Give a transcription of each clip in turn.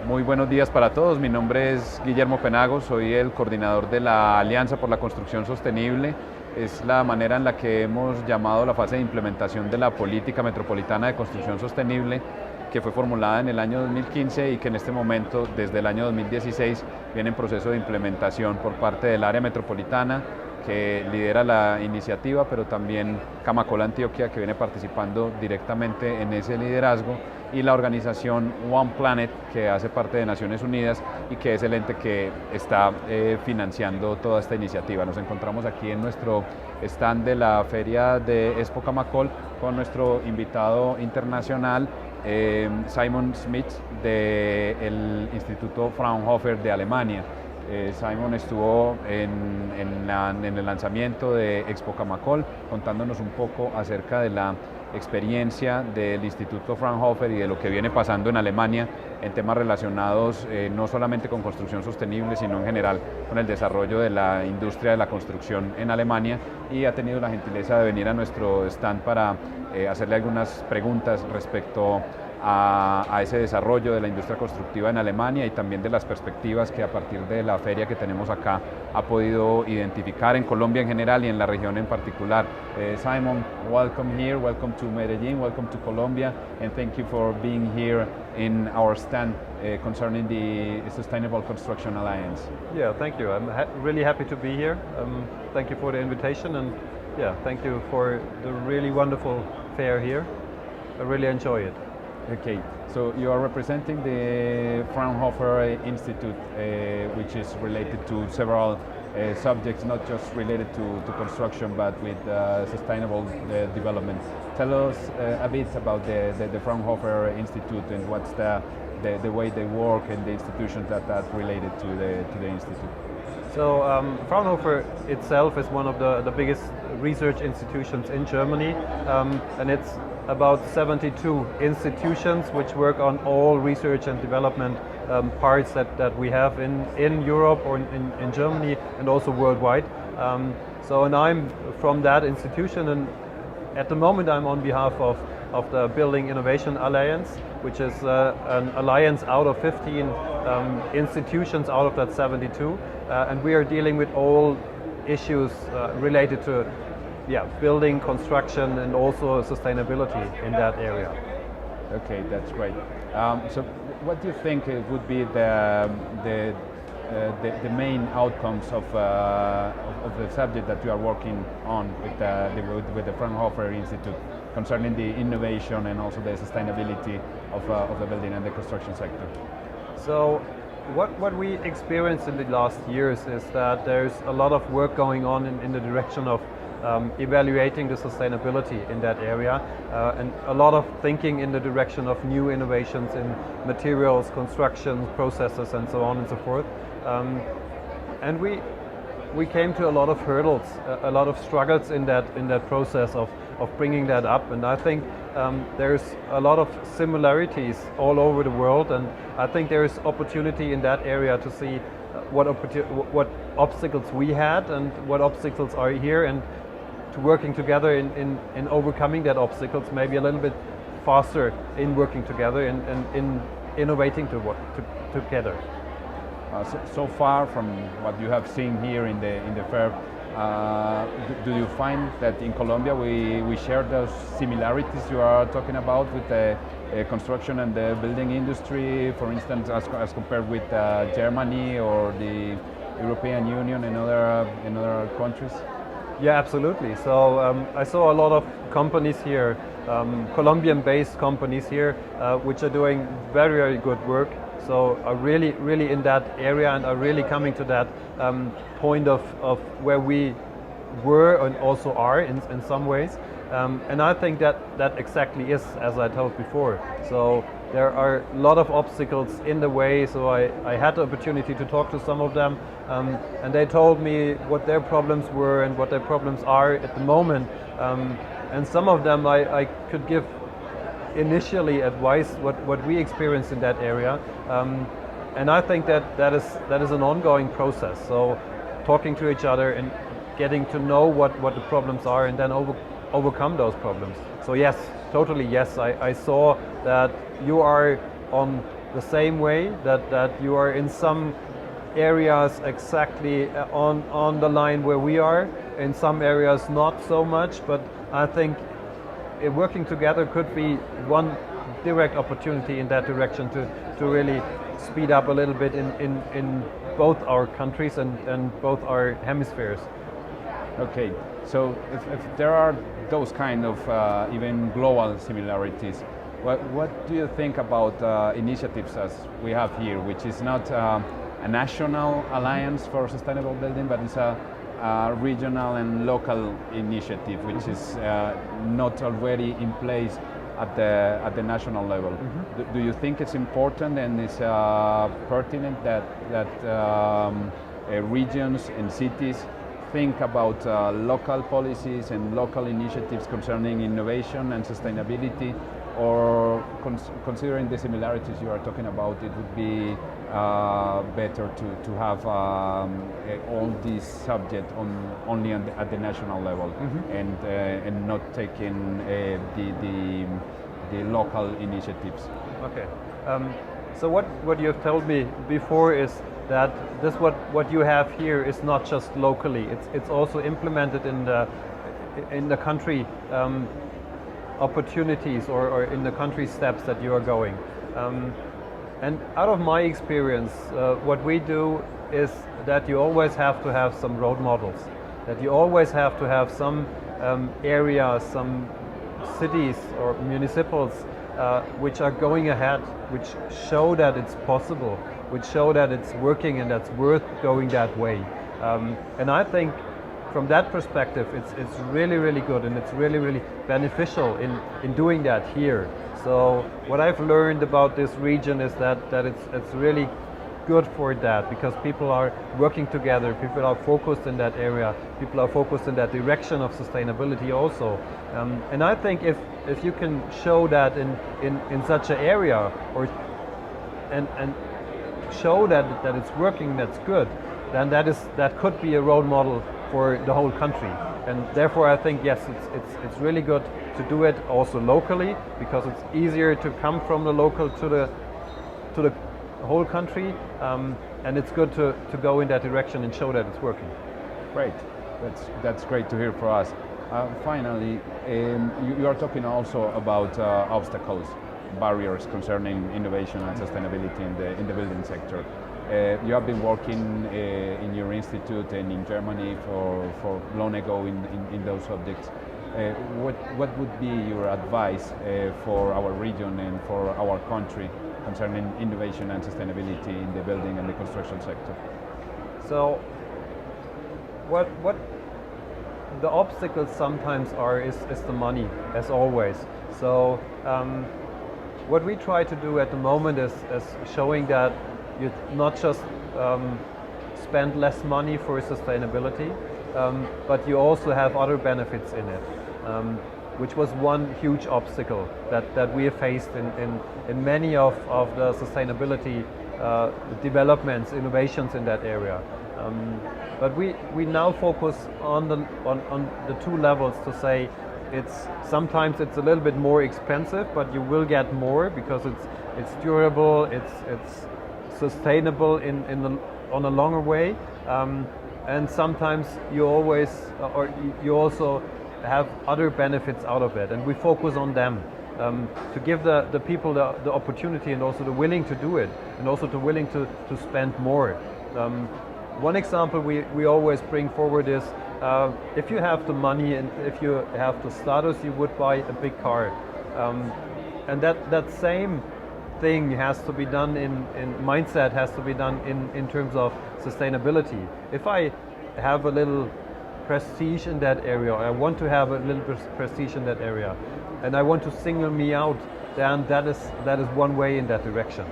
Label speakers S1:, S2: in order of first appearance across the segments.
S1: Muy buenos días para todos, mi nombre es Guillermo Penago, soy el coordinador de la Alianza por la Construcción Sostenible. Es la manera en la que hemos llamado la fase de implementación de la política metropolitana de construcción sostenible, que fue formulada en el año 2015 y que en este momento, desde el año 2016, viene en proceso de implementación por parte del área metropolitana, que lidera la iniciativa, pero también Camacol Antioquia, que viene participando directamente en ese liderazgo, y la organización One Planet, que hace parte de Naciones Unidas y que es el ente que está financiando toda esta iniciativa. Nos encontramos aquí en nuestro stand de la feria de Expo Camacol con nuestro invitado internacional, Simon Schmidt, del Instituto Fraunhofer de Alemania. Simon estuvo en el lanzamiento de Expo Camacol contándonos un poco acerca de la experiencia del Instituto Fraunhofer y de lo que viene pasando en Alemania en temas relacionados no solamente con construcción sostenible, sino en general con el desarrollo de la industria de la construcción en Alemania, y ha tenido la gentileza de venir a nuestro stand para hacerle algunas preguntas respecto a ese desarrollo de la industria constructiva en Alemania y también de las perspectivas que a partir de la feria que tenemos acá ha podido identificar en Colombia en general y en la región en particular. Simon, welcome here, welcome to Medellin, welcome to Colombia, and thank you for being here in our stand concerning the Sustainable Construction Alliance.
S2: Yeah, thank you. I'm really happy to be here. Thank you for the invitation, and yeah, thank you for the really wonderful fair here. I really enjoy it.
S1: Okay, so you are representing the Fraunhofer Institute, which is related to several subjects, not just related to construction, but with sustainable development. Tell us a bit about the Fraunhofer Institute and what's the way they work and the institutions that related to the institute.
S2: So Fraunhofer itself is one of the biggest research institutions in Germany, and it's about 72 institutions which work on all research and development parts that we have in Europe or in Germany and also worldwide. And I'm from that institution, and at the moment I'm on behalf of the Building Innovation Alliance, which is an alliance out of 15 institutions out of that 72, and we are dealing with all issues related to building, construction, and also sustainability in that area.
S1: Okay, that's great. So what do you think would be the main outcomes of the subject that you are working on with the Fraunhofer Institute concerning the innovation and also the sustainability of the building and the construction sector?
S2: So what we experienced in the last years is that there's a lot of work going on in the direction of evaluating the sustainability in that area, and a lot of thinking in the direction of new innovations in materials, construction, processes, and so on and so forth. And we came to a lot of hurdles, a lot of struggles in that process of bringing that up, and I think there's a lot of similarities all over the world, and I think there's opportunity in that area to see what obstacles we had and what obstacles are here, and to working together in overcoming that obstacles, maybe a little bit faster in working together and in innovating together.
S1: So far from what you have seen here in the fair, do you find that in Colombia we share those similarities you are talking about with the construction and the building industry, for instance, as compared with Germany or the European Union and other countries?
S2: Yeah, absolutely. So I saw a lot of companies here, Colombian-based companies here, which are doing very, very good work. So are really, really in that area and are really coming to that point of where we were and also are in some ways. And I think that exactly is, as I told before. So there are a lot of obstacles in the way, so I had the opportunity to talk to some of them, and they told me what their problems were and what their problems are at the moment. And some of them I could give initially advice what we experienced in that area. And I think that is an ongoing process. So talking to each other and getting to know what the problems are, and then overcome those problems. So yes, totally yes, I saw that you are on the same way, that you are in some areas exactly on the line where we are, in some areas not so much, but I think working together could be one direct opportunity in that direction to really speed up a little bit in both our countries and both our hemispheres.
S1: Okay, so if there are those kind of even global similarities, what do you think about initiatives as we have here, which is not a national alliance for sustainable building, but it's a regional and local initiative, which is not already in place at the national level. Do you think it's important and it's pertinent that regions and cities think about local policies and local initiatives concerning innovation and sustainability, or considering the similarities you are talking about, it would be better to have all these subjects only at the national level, and not taking the local initiatives?
S2: Okay. So what you have told me before is that what you have here is not just locally. It's also implemented in the country opportunities or in the country steps that you are going. And out of my experience, what we do is that you always have to have some role models, that you always have to have some areas, some cities or municipals which are going ahead, which show that it's possible, which show that it's working and that's worth going that way. And I think from that perspective, it's really, really good, and it's really, really beneficial in doing that here. So what I've learned about this region is that it's really good for that, because people are working together, people are focused in that area, people are focused in that direction of sustainability also. And I think if you can show that in such an area, and show that it's working, that's good, then that could be a role model for the whole country. And therefore I think, yes, it's really good to do it also locally, because it's easier to come from the local to the whole country, and it's good to go in that direction and show that it's working.
S1: Great, that's great to hear for us. Finally, you are talking also about obstacles, barriers concerning innovation and sustainability in the building sector. You have been working in your institute and in Germany for long ago in those subjects. What would be your advice for our region and for our country concerning innovation and sustainability in the building and the construction sector?
S2: So, what the obstacles sometimes are is the money, as always. So, what we try to do at the moment is showing that you not just spend less money for sustainability, but you also have other benefits in it, which was one huge obstacle that we have faced in many of the sustainability developments, innovations in that area. But we now focus on the two levels to say sometimes it's a little bit more expensive, but you will get more because it's durable, it's sustainable on a longer way, and sometimes you also have other benefits out of it, and we focus on them to give the people the opportunity, and also the willing to do it, and also the willing to spend more. One example we always bring forward is if you have the money and if you have the status, you would buy a big car, and that same thing has to be done in mindset, has to be done in terms of sustainability. If I have a little prestige in that area, or I want to have a little prestige in that area, and I want to single me out, then that is one way in that direction.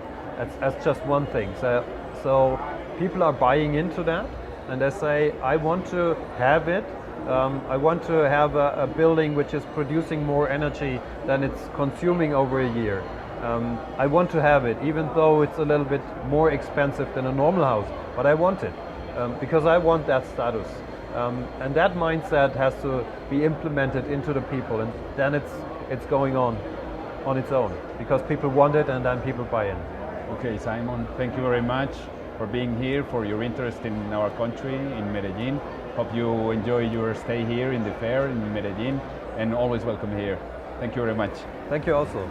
S2: That's just one thing. So people are buying into that, and they say, I want to have it. I want to have a building which is producing more energy than it's consuming over a year. I want to have it, even though it's a little bit more expensive than a normal house, but I want it because I want that status. And that mindset has to be implemented into the people, and then it's going on its own, because people want it and then people buy in.
S1: Okay, Simon, thank you very much for being here, for your interest in our country, in Medellin. Hope you enjoy your stay here in the fair in Medellin, and always welcome here. Thank you very much.
S2: Thank you also.